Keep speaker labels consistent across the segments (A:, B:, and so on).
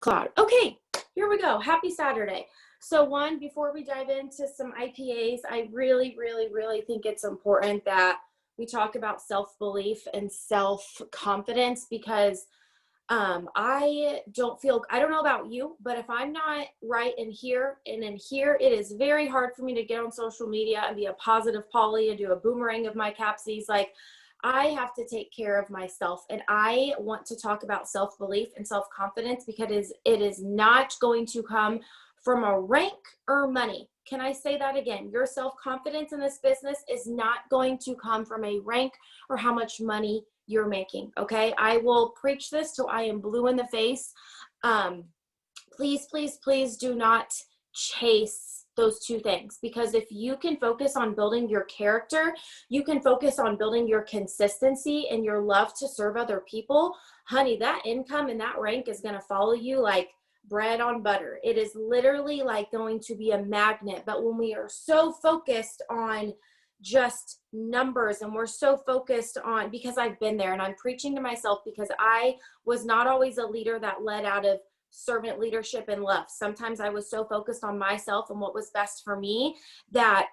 A: Cloud. Okay, here we go. Happy Saturday. So one, before we dive into some IPAs, I really, really, really think it's important that we talk about self-belief and self-confidence because I don't know about you, but if I'm not right in here and in here, it is very hard for me to get on social media and be a positive Polly and do a boomerang of my capsies. Like, I have to take care of myself, and I want to talk about self-belief and self-confidence because it is not going to come from a rank or money. Can I say that again? Your self-confidence in this business is not going to come from a rank or how much money you're making. Okay. I will preach this till I am blue in the face. Please, please, please do not chase those two things, because if you can focus on building your character, you can focus on building your consistency and your love to serve other people, honey, that income and that rank is going to follow you like bread on butter. It is literally like going to be a magnet. But when we are so focused on just numbers and we're so focused on, because I've been there and I'm preaching to myself because I was not always a leader that led out of servant leadership and love. Sometimes I was so focused on myself and what was best for me that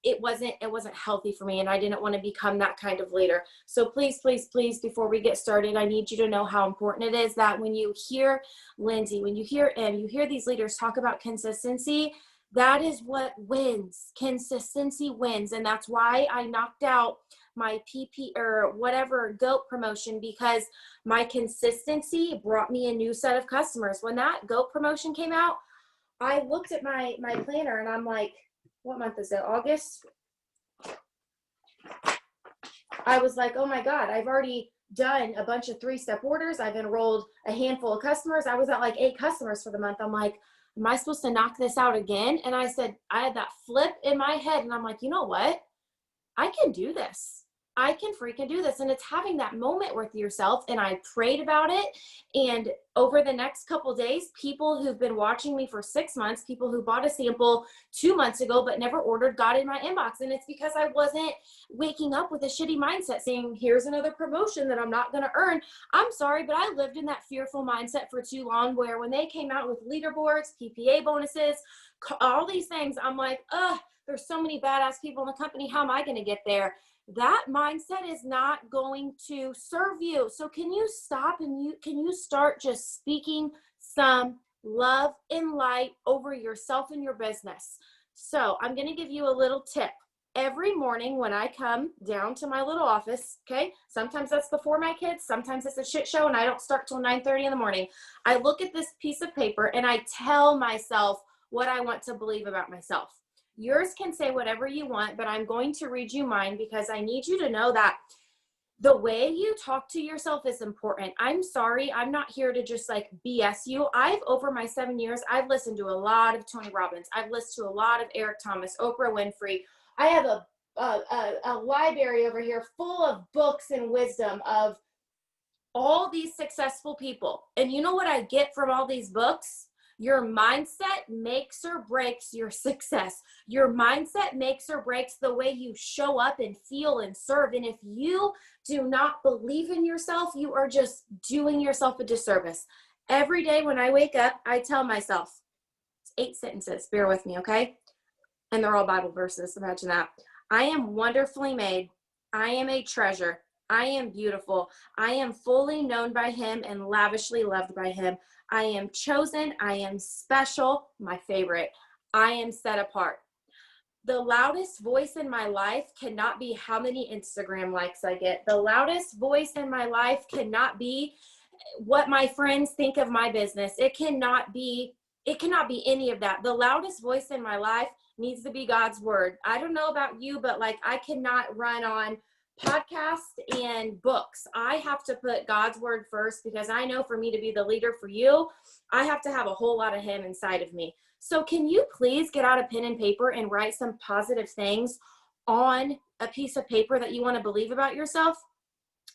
A: it wasn't healthy for me, and I didn't want to become that kind of leader. So please, please, please, before we get started, I need you to know how important it is that when you hear Lindsay, when you hear you hear these leaders talk about consistency, that is what wins. Consistency wins. And that's why I knocked out my PP or whatever GOAT promotion, because my consistency brought me a new set of customers. When that GOAT promotion came out, I looked at my planner and I'm like, what month is it? August? I was like, oh my God, I've already done a bunch of 3-step orders. I've enrolled a handful of customers. I was at like 8 customers for the month. I'm like, am I supposed to knock this out again? And I said, I had that flip in my head and I'm like, you know what? I can do this. I can freaking do this. And it's having that moment with yourself. And I prayed about it. And over the next couple days, people who've been watching me for 6 months, people who bought a sample 2 months ago, but never ordered, got in my inbox. And it's because I wasn't waking up with a shitty mindset saying, here's another promotion that I'm not going to earn. I'm sorry, but I lived in that fearful mindset for too long, where when they came out with leaderboards, PPA bonuses, all these things, I'm like, there's so many badass people in the company. How am I going to get there? That mindset is not going to serve you. So can you stop and can you start just speaking some love and light over yourself and your business? So I'm going to give you a little tip. Every morning when I come down to my little office, okay, sometimes that's before my kids, sometimes it's a shit show and I don't start till 9:30 in the morning. I look at this piece of paper and I tell myself what I want to believe about myself. Yours can say whatever you want, but I'm going to read you mine because I need you to know that the way you talk to yourself is important. I'm sorry, I'm not here to just like BS you. Over my 7 years, I've listened to a lot of Tony Robbins. I've listened to a lot of Eric Thomas, Oprah Winfrey. I have a library over here full of books and wisdom of all these successful people. And you know what I get from all these books? Your mindset makes or breaks your success. Your mindset makes or breaks the way you show up and feel and serve. And if you do not believe in yourself, you are just doing yourself a disservice. Every day when I wake up, I tell myself, it's 8 sentences, bear with me, okay? And they're all Bible verses, imagine that. I am wonderfully made. I am a treasure. I am beautiful. I am fully known by Him and lavishly loved by Him. I am chosen. I am special. My favorite. I am set apart. The loudest voice in my life cannot be how many Instagram likes I get. The loudest voice in my life cannot be what my friends think of my business. It cannot be any of that. The loudest voice in my life needs to be God's word. I don't know about you, but like I cannot run on podcasts and books. I have to put God's word first, because I know for me to be the leader for you, I have to have a whole lot of Him inside of me. So can you please get out a pen and paper and write some positive things on a piece of paper that you want to believe about yourself?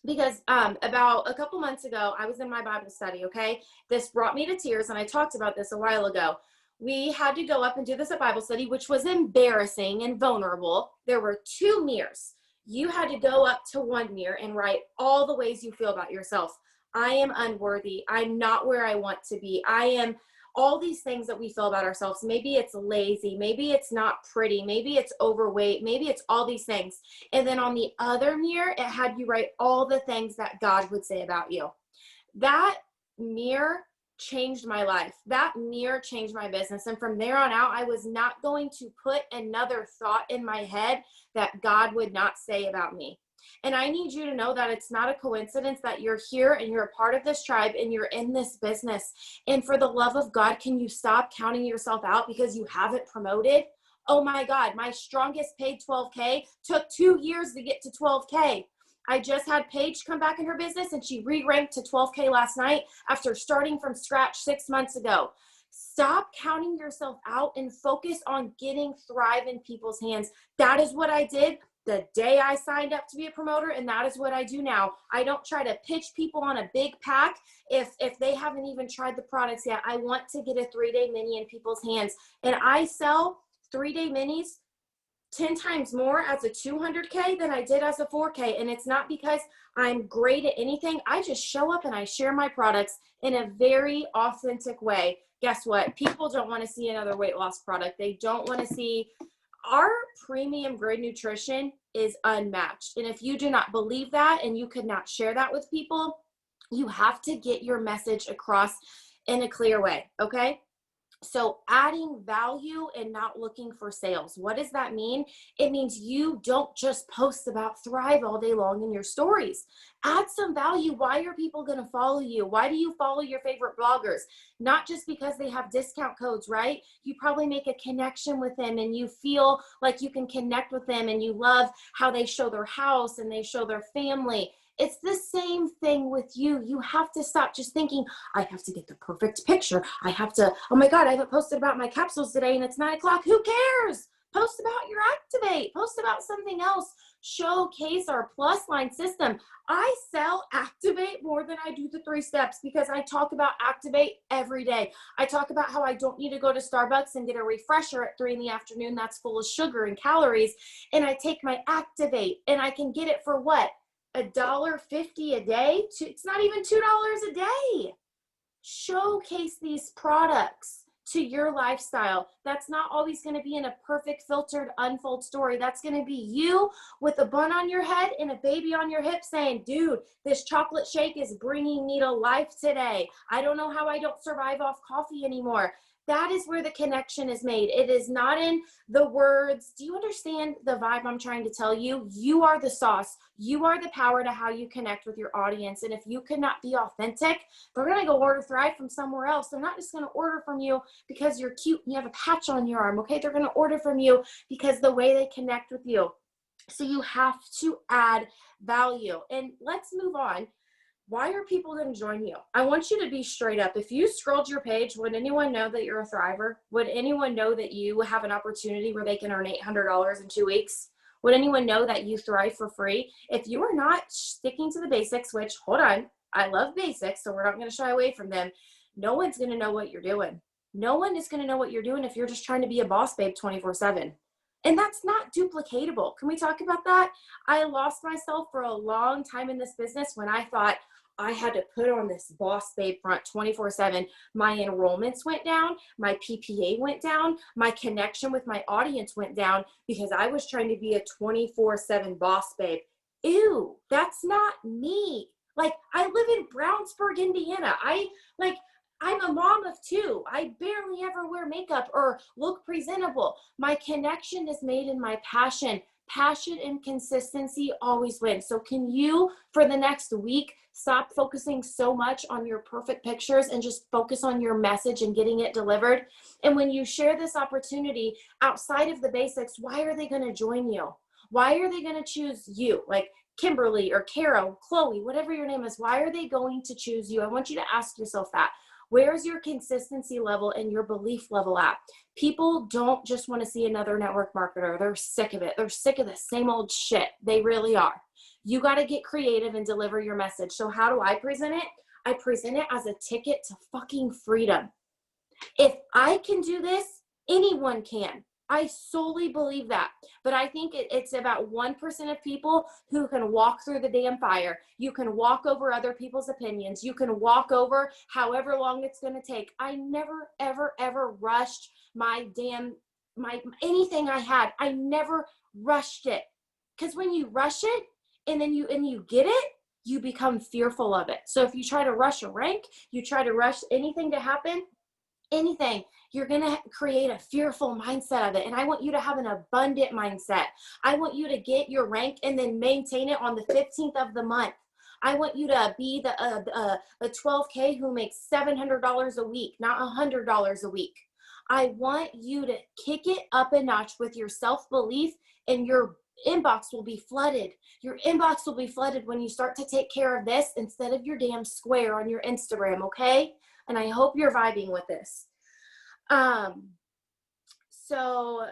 A: Because about a couple months ago, I was in my Bible study, okay? This brought me to tears, and I talked about this a while ago. We had to go up and do this at Bible study, which was embarrassing and vulnerable. There were 2 mirrors. You had to go up to one mirror and write all the ways you feel about yourself. I am unworthy. I'm not where I want to be. I am all these things that we feel about ourselves. Maybe it's lazy. Maybe it's not pretty. Maybe it's overweight. Maybe it's all these things. And then on the other mirror, it had you write all the things that God would say about you. That mirror changed my life. That mirror changed my business. And from there on out, I was not going to put another thought in my head that God would not say about me. And I need you to know that it's not a coincidence that you're here and you're a part of this tribe and you're in this business. And for the love of God, can you stop counting yourself out because you haven't promoted? Oh my God, my strongest paid 12K took 2 years to get to 12K. I just had Paige come back in her business and she re-ranked to 12K last night after starting from scratch 6 months ago. Stop counting yourself out and focus on getting Thrive in people's hands. That is what I did the day I signed up to be a promoter, and that is what I do now. I don't try to pitch people on a big pack if they haven't even tried the products yet. I want to get a 3-day mini in people's hands, and I sell 3-day minis 10 times more as a 200K than I did as a 4K. And it's not because I'm great at anything. I just show up and I share my products in a very authentic way. Guess what? People don't want to see another weight loss product. They don't want to see. Our premium grade nutrition is unmatched. And if you do not believe that and you could not share that with people, you have to get your message across in a clear way. Okay. So adding value and not looking for sales. What does that mean? It means you don't just post about Thrive all day long in your stories. Add some value. Why are people going to follow you? Why do you follow your favorite bloggers? Not just because they have discount codes, right? You probably make a connection with them and you feel like you can connect with them and you love how they show their house and they show their family. It's the same thing with you. You have to stop just thinking, I have to get the perfect picture. I have to, oh my God, I haven't posted about my capsules today and it's 9 o'clock. Who cares? Post about your Activate. Post about something else. Showcase our plus line system. I sell Activate more than I do the 3 steps because I talk about Activate every day. I talk about how I don't need to go to Starbucks and get a refresher at 3 in the afternoon that's full of sugar and calories. And I take my Activate and I can get it for what? $1.50 a day? It's not even $2 a day. Showcase these products to your lifestyle. That's not always going to be in a perfect filtered unfold story. That's going to be you with a bun on your head and a baby on your hip saying, dude, this chocolate shake is bringing me to life today. I don't know how I don't survive off coffee anymore. That is where the connection is made. It is not in the words. Do you understand the vibe I'm trying to tell you? You are the sauce. You are the power to how you connect with your audience. And if you cannot be authentic, they're going to go order Thrive from somewhere else. They're not just going to order from you because you're cute and you have a patch on your arm, okay? They're going to order from you because the way they connect with you. So you have to add value. And let's move on. Why are people going to join you? I want you to be straight up. If you scrolled your page, would anyone know that you're a thriver? Would anyone know that you have an opportunity where they can earn $800 in 2 weeks? Would anyone know that you thrive for free? If you are not sticking to the basics, which, hold on, I love basics, so we're not going to shy away from them. No one's going to know what you're doing. No one is going to know what you're doing if you're just trying to be a boss babe 24/7. And that's not duplicatable. Can we talk about that? I lost myself for a long time in this business when I thought I had to put on this boss babe front 24/7. My enrollments went down. My PPA went down. My connection with my audience went down because I was trying to be a 24/7 boss babe. Ew, that's not me. Like, I live in Brownsburg, Indiana. I'm a mom of 2. I barely ever wear makeup or look presentable. My connection is made in my passion. Passion and consistency always win. So can you, for the next week, stop focusing so much on your perfect pictures and just focus on your message and getting it delivered? And when you share this opportunity outside of the basics, why are they going to join you? Why are they going to choose you? Like Kimberly or Carol, Chloe, whatever your name is, why are they going to choose you? I want you to ask yourself that. Where's your consistency level and your belief level at? People don't just want to see another network marketer. They're sick of it. They're sick of the same old shit. They really are. You got to get creative and deliver your message. So how do I present it? I present it as a ticket to fucking freedom. If I can do this, anyone can. I solely believe that. But I think it's about 1% of people who can walk through the damn fire. You can walk over other people's opinions. You can walk over however long it's going to take. I never, ever, ever rushed my anything I had. I never rushed it. Because when you rush it and then you get it, you become fearful of it. So if you try to rush a rank, you try to rush anything to happen, anything, you're going to create a fearful mindset of it. And I want you to have an abundant mindset. I want you to get your rank and then maintain it on the 15th of the month. I want you to be the 12K who makes $700 a week, not $100 a week. I want you to kick it up a notch with your self-belief, and your inbox will be flooded. Your inbox will be flooded when you start to take care of this instead of your damn square on your Instagram, okay? And I hope you're vibing with this. So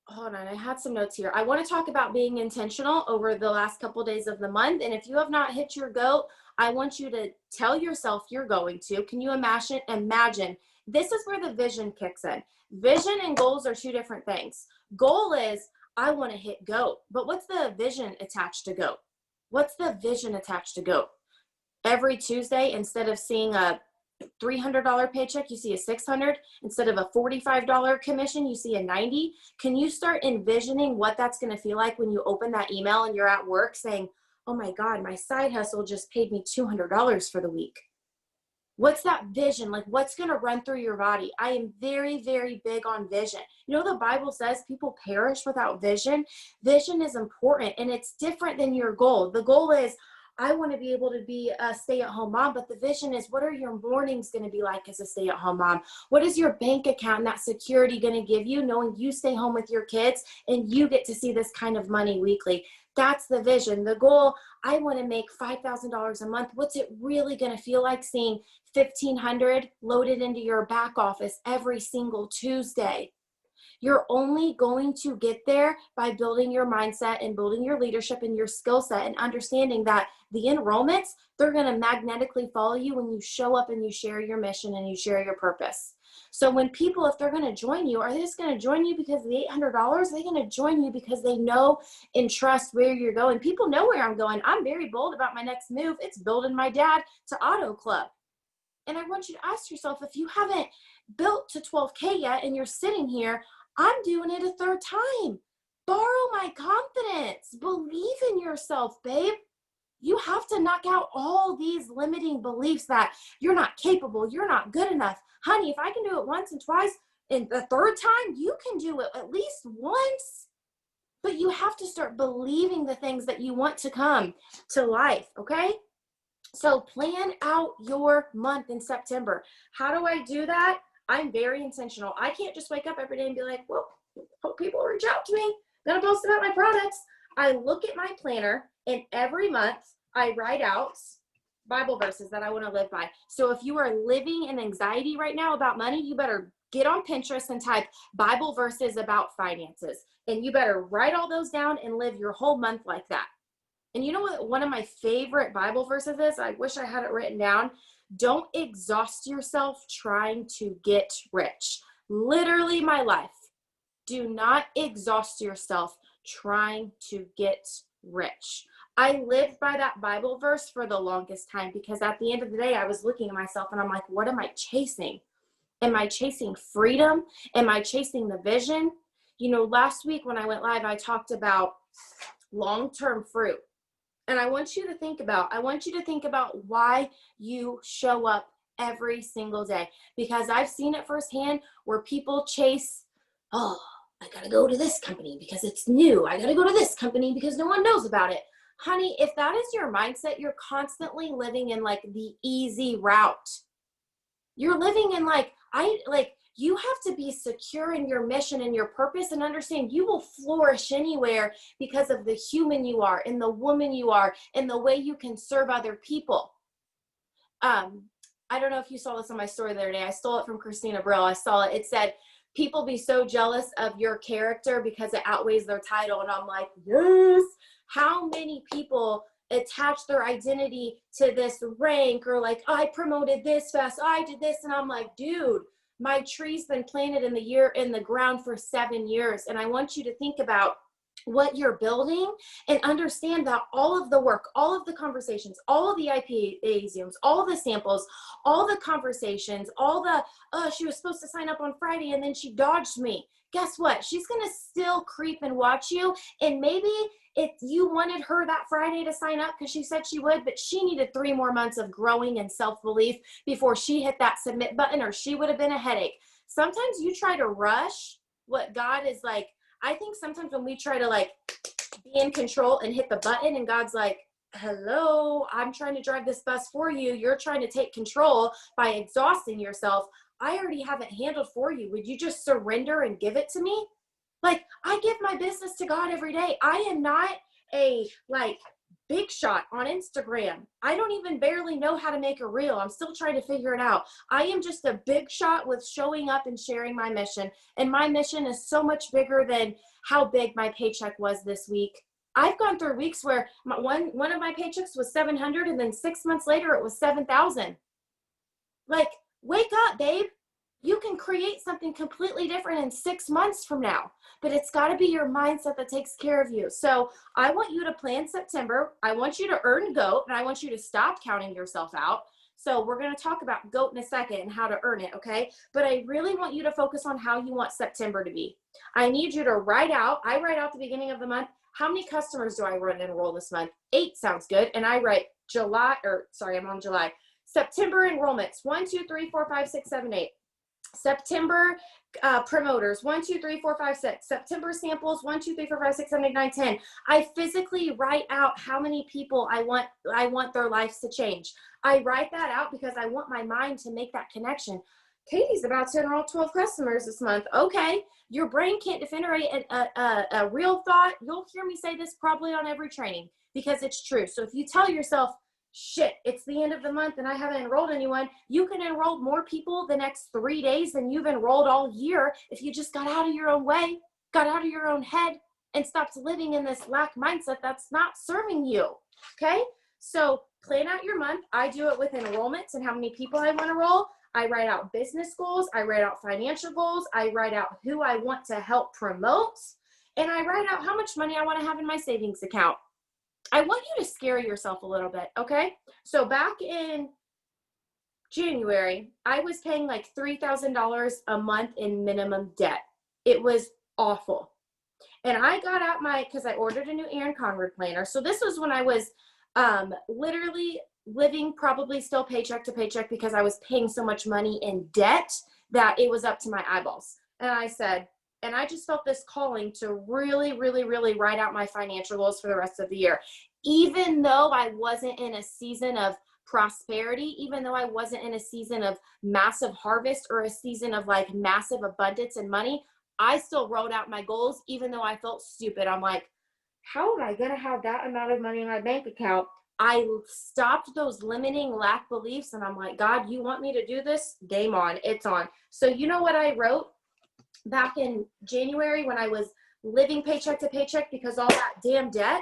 A: hold on, I had some notes here. I want to talk about being intentional over the last couple of days of the month. And if you have not hit your goal, I want you to tell yourself you're going to. Can you imagine? This is where the vision kicks in. Vision and goals are two different things. Goal is, I want to hit GOAT. But what's the vision attached to GOAT? What's the vision attached to GOAT? Every Tuesday, instead of seeing a $300 paycheck, you see a $600. Instead of a $45 commission, you see a $90. Can you start envisioning what that's going to feel like when you open that email and you're at work saying, oh my God, my side hustle just paid me $200 for the week? What's that vision? Like, what's going to run through your body? I am very, very big on vision. You know, the Bible says people perish without vision. Vision is important, and it's different than your goal. The goal is, I want to be able to be a stay-at-home mom, but the vision is, what are your mornings going to be like as a stay-at-home mom? What is your bank account and that security going to give you, knowing you stay home with your kids and you get to see this kind of money weekly? That's the vision. The goal, I want to make $5,000 a month. What's it really going to feel like seeing $1,500 loaded into your back office every single Tuesday? You're only going to get there by building your mindset and building your leadership and your skill set, and understanding that the enrollments, they're going to magnetically follow you when you show up and you share your mission and you share your purpose. So when people, if they're going to join you, are they just going to join you because of the $800? Are they going to join you because they know and trust where you're going? People know where I'm going. I'm very bold about my next move. It's building my dad to Auto Club. And I want you to ask yourself, if you haven't built to 12K yet and you're sitting here, I'm doing it a third time. Borrow my confidence. Believe in yourself, babe. You have to knock out all these limiting beliefs that you're not capable, you're not good enough. Honey, if I can do it once and twice, and the third time, you can do it at least once. But you have to start believing the things that you want to come to life, okay? So plan out your month in September. How do I do that? I'm very intentional. I can't just wake up every day and be like, well, hope people reach out to me. I'm going to post about my products. I look at my planner, and every month I write out Bible verses that I want to live by. So if you are living in anxiety right now about money, you better get on Pinterest and type Bible verses about finances. And you better write all those down and live your whole month like that. And you know what one of my favorite Bible verses is? I wish I had it written down. Don't exhaust yourself trying to get rich. Literally my life. Do not exhaust yourself trying to get rich. I lived by that Bible verse for the longest time, because at the end of the day, I was looking at myself and I'm like, what am I chasing? Am I chasing freedom? Am I chasing the vision? You know, last week when I went live, I talked about long-term fruit. And I want you to think about why you show up every single day, because I've seen it firsthand where people chase, oh, I got to go to this company because it's new. I got to go to this company because no one knows about it. Honey, if that is your mindset, you're constantly living in like the easy route. You're living in you have to be secure in your mission and your purpose, and understand you will flourish anywhere because of the human you are and the woman you are and the way you can serve other people. I don't know if you saw this on my story the other day. I stole it from Christina Brill. I saw it. It said, people be so jealous of your character because it outweighs their title. And I'm like, yes. How many people attach their identity to this rank, or like, I promoted this fast, I did this. And I'm like, dude, My tree's been planted in the ground for 7 years. And I want you to think about what you're building and understand that all of the work, all of the conversations, all of the IPA Zooms, all the samples, all the conversations, all the, oh, she was supposed to sign up on Friday and then she dodged me. Guess what? She's going to still creep and watch you. And maybe if you wanted her that Friday to sign up because she said she would, but she needed 3 more months of growing and self-belief before she hit that submit button, or she would have been a headache. Sometimes you try to rush what God is like. I think sometimes when we try to like be in control and hit the button and God's like, hello, I'm trying to drive this bus for you. You're trying to take control by exhausting yourself. I already have it handled for you. Would you just surrender and give it to me? Like, I give my business to God every day. I am not a like big shot on Instagram. I don't even barely know how to make a reel. I'm still trying to figure it out. I am just a big shot with showing up and sharing my mission. And my mission is so much bigger than how big my paycheck was this week. I've gone through weeks where one of my paychecks was $700 and then 6 months later it was $7,000. Like, wake up, babe. You can create something completely different in 6 months from now, but it's got to be your mindset that takes care of you. So I want you to plan September. I want you to earn GOAT, and I want you to stop counting yourself out. So we're going to talk about GOAT in a second and how to earn it, okay? But I really want you to focus on how you want September to be. I need you to write out, I write out the beginning of the month, how many customers do I want to enroll this month? 8 sounds good. And I write I'm on July. September enrollments, 1, 2, 3, 4, 5, 6, 7, 8. September promoters, 1, 2, 3, 4, 5, 6. September samples, 1, 2, 3, 4, 5, 6, 7, 8, 9, 10. I physically write out how many people I want their lives to change. I write that out because I want my mind to make that connection. Katie's about to enroll 12 customers this month. Okay, your brain can't generate a real thought. You'll hear me say this probably on every training because it's true. So if you tell yourself, shit, it's the end of the month and I haven't enrolled anyone, you can enroll more people the next 3 days than you've enrolled all year if you just got out of your own way, got out of your own head, and stopped living in this lack mindset that's not serving you, okay? So plan out your month. I do it with enrollments and how many people I want to enroll. I write out business goals. I write out financial goals. I write out who I want to help promote. And I write out how much money I want to have in my savings account. I want you to scare yourself a little bit, okay? So back in January, I was paying like $3,000 a month in minimum debt. It was awful. And I got out because I ordered a new Erin Conrad planner. So this was when I was literally living probably still paycheck to paycheck because I was paying so much money in debt that it was up to my eyeballs. And I said, and I just felt this calling to really, really, really write out my financial goals for the rest of the year. Even though I wasn't in a season of prosperity, even though I wasn't in a season of massive harvest or a season of like massive abundance and money, I still wrote out my goals, even though I felt stupid. I'm like, how am I going to have that amount of money in my bank account? I stopped those limiting lack beliefs and I'm like, God, you want me to do this? Game on, it's on. So you know what I wrote back in January when I was living paycheck to paycheck because all that damn debt?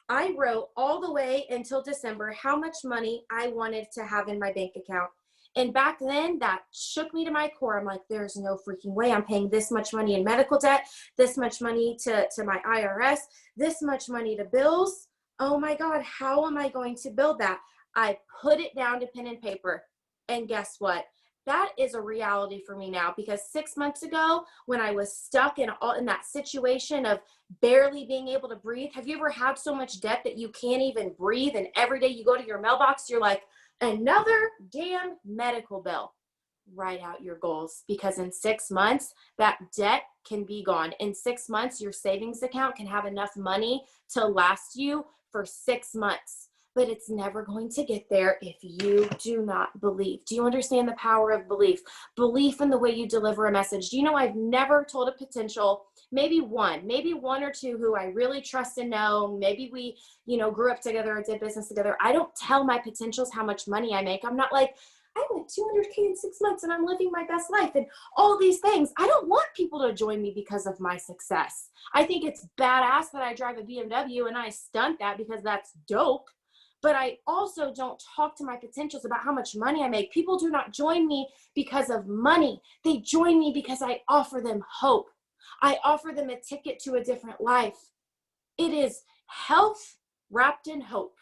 A: I wrote all the way until December how much money I wanted to have in my bank account. And back then that shook me to my core. I'm like, there's no freaking way I'm paying this much money in medical debt, this much money to my IRS, this much money to bills. Oh my God, how am I going to build that? I put it down to pen and paper. And guess what? That is a reality for me now because 6 months ago when I was stuck in that situation of barely being able to breathe, have you ever had so much debt that you can't even breathe and every day you go to your mailbox, you're like, another damn medical bill? Write out your goals because in 6 months, that debt can be gone. In 6 months, your savings account can have enough money to last you for 6 months. But it's never going to get there if you do not believe. Do you understand the power of belief? Belief in the way you deliver a message. Do you know I've never told a potential, maybe one or two who I really trust and know, maybe we, grew up together or did business together. I don't tell my potentials how much money I make. I'm not like, I went 200K in 6 months and I'm living my best life and all these things. I don't want people to join me because of my success. I think it's badass that I drive a BMW and I stunt that because that's dope. but I also don't talk to my potentials about how much money I make. People do not join me because of money. They join me because I offer them hope. I offer them a ticket to a different life. It is health wrapped in hope.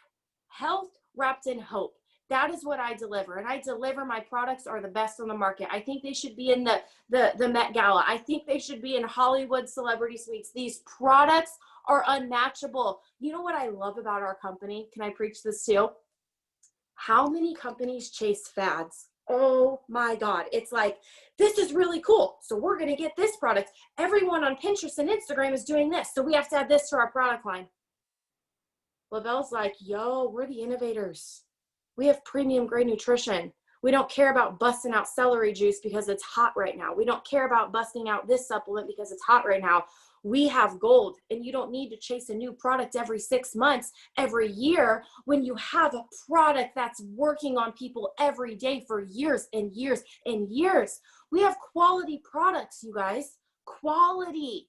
A: Health wrapped in hope. That is what I deliver. And I deliver, my products are the best on the market. I think they should be in the Met Gala. I think they should be in Hollywood celebrity suites. These products are unmatchable. You know what I love about our company? Can I preach this too? How many companies chase fads? Oh my God. It's like, this is really cool, so we're going to get this product. Everyone on Pinterest and Instagram is doing this, so we have to add this to our product line. Lavelle's like, yo, we're the innovators. We have premium grade nutrition. We don't care about busting out celery juice because it's hot right now. We don't care about busting out this supplement because it's hot right now. We have gold, and you don't need to chase a new product every 6 months, every year, when you have a product that's working on people every day for years and years and years. We have quality products, you guys. Quality.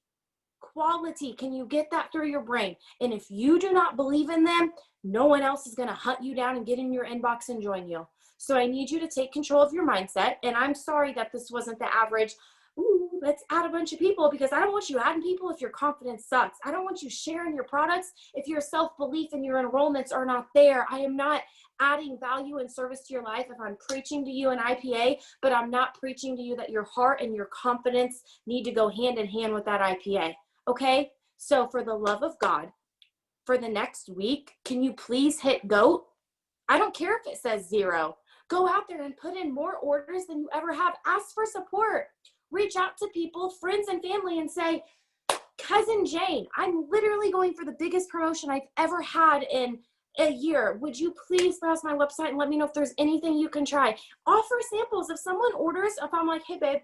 A: Can you get that through your brain? And if you do not believe in them, no one else is going to hunt you down and get in your inbox and join you. So I need you to take control of your mindset. And I'm sorry that this wasn't the average, ooh, let's add a bunch of people, because I don't want you adding people if your confidence sucks. I don't want you sharing your products if your self-belief and your enrollments are not there. I am not adding value and service to your life if I'm preaching to you an IPA, but I'm not preaching to you that your heart and your confidence need to go hand in hand with that IPA. Okay? So for the love of God, for the next week, can you please hit GOAT? I don't care if it says 0. Go out there and put in more orders than you ever have. Ask for support. Reach out to people, friends and family, and say, Cousin Jane, I'm literally going for the biggest promotion I've ever had in a year. Would you please browse my website and let me know if there's anything you can try? Offer samples. If someone orders, if I'm like, hey babe,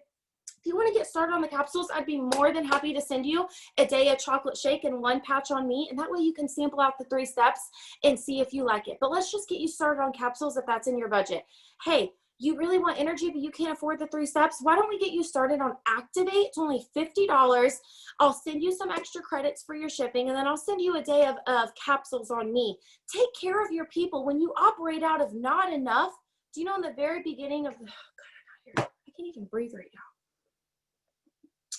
A: if you want to get started on the capsules, I'd be more than happy to send you a day of chocolate shake and 1 patch on me. And that way you can sample out the 3 steps and see if you like it. But let's just get you started on capsules if that's in your budget. Hey, you really want energy, but you can't afford the 3 steps? Why don't we get you started on Activate? It's only $50. I'll send you some extra credits for your shipping, and then I'll send you a day of capsules on me. Take care of your people. When you operate out of not enough, do you know in the very beginning of, oh God, I can't even breathe right now.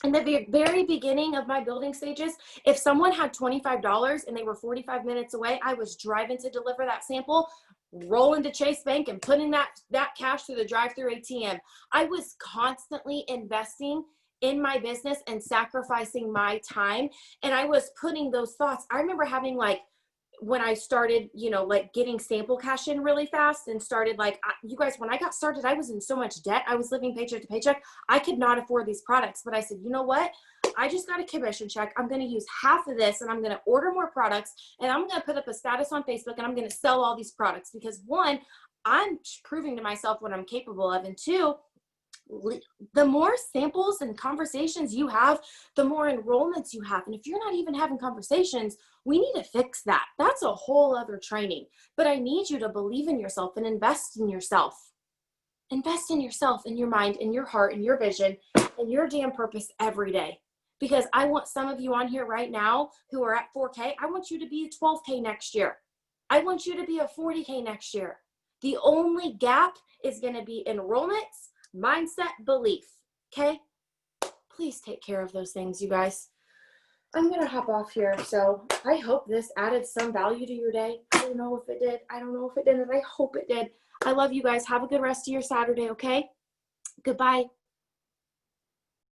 A: In the very beginning of my building stages, if someone had $25 and they were 45 minutes away, I was driving to deliver that sample, rolling to Chase Bank and putting that cash through the drive-through ATM. I was constantly investing in my business and sacrificing my time. And I was putting those thoughts. I remember having when I started, getting sample cash in really fast and started you guys, when I got started, I was in so much debt. I was living paycheck to paycheck. I could not afford these products, but I said, you know what? I just got a commission check. I'm going to use half of this and I'm going to order more products, and I'm going to put up a status on Facebook, and I'm going to sell all these products because 1, I'm proving to myself what I'm capable of. And 2, the more samples and conversations you have, the more enrollments you have. And if you're not even having conversations, we need to fix that. That's a whole other training. But I need you to believe in yourself and invest in yourself. Invest in yourself, in your mind, in your heart, in your vision, and your damn purpose every day. Because I want some of you on here right now who are at 4K. I want you to be 12K next year. I want you to be a 40K next year. The only gap is going to be enrollments, mindset, belief. Okay? Please take care of those things, you guys. I'm going to hop off here. So I hope this added some value to your day. I don't know if it did. I don't know if it didn't. I hope it did. I love you guys. Have a good rest of your Saturday, okay? Goodbye.